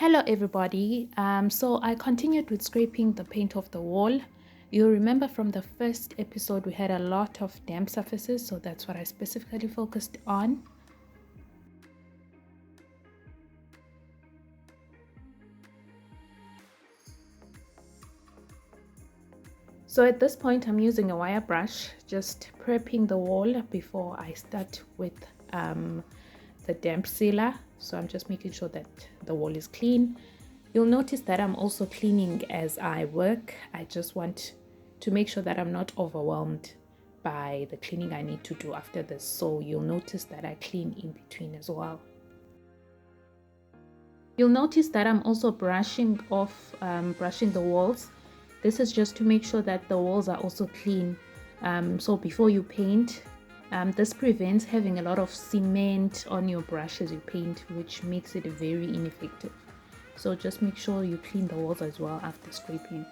Hello everybody. So I continued with scraping the paint off the wall. You'll remember from the first episode we had a lot of damp surfaces, so that's what I specifically focused on. So at this point I'm using a wire brush, just prepping the wall before I start with the damp sealer. So I'm just making sure that the wall is clean. You'll notice that I'm also cleaning as I work. I just want to make sure that I'm not overwhelmed by the cleaning I need to do after this. So you'll notice that I clean in between as well. You'll notice that I'm also brushing the walls. This is just to make sure that the walls are also clean. So before you paint, this prevents having a lot of cement on your brush as you paint, which makes it very ineffective. So just make sure you clean the walls as well after scraping.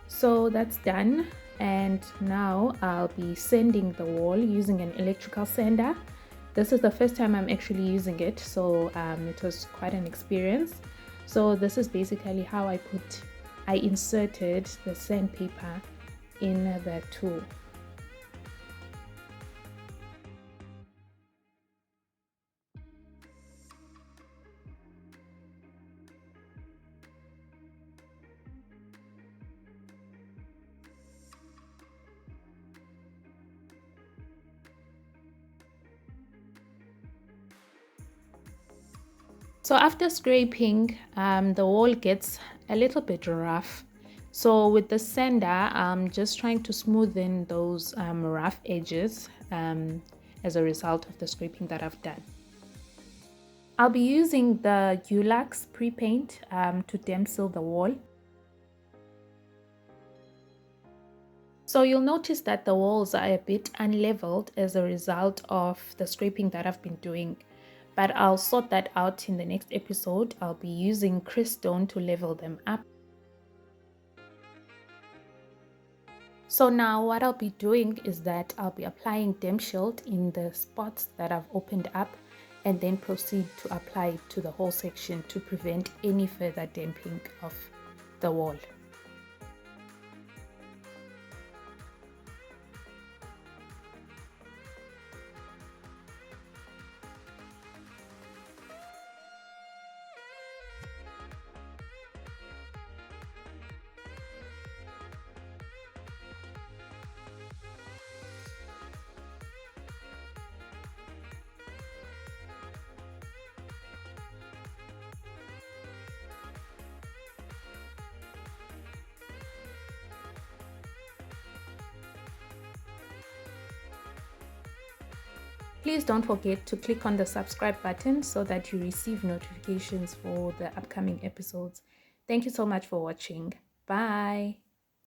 So that's done, and now I'll be sanding the wall using an electrical sander. This is the first time I'm actually using it, so it was quite an experience. So this is basically how I inserted the sandpaper in the tool. So after scraping, the wall gets a little bit rough. So with the sander, I'm just trying to smoothen those rough edges as a result of the scraping that I've done. I'll be using the Ulux pre-paint to damp seal the wall. So you'll notice that the walls are a bit unleveled as a result of the scraping that I've been doing. But I'll sort that out in the next episode. I'll be using Crestone to level them up. So now what I'll be doing is that I'll be applying damp shield in the spots that I've opened up and then proceed to apply it to the whole section to prevent any further damping of the wall. Please don't forget to click on the subscribe button so that you receive notifications for the upcoming episodes. Thank you so much for watching. Bye.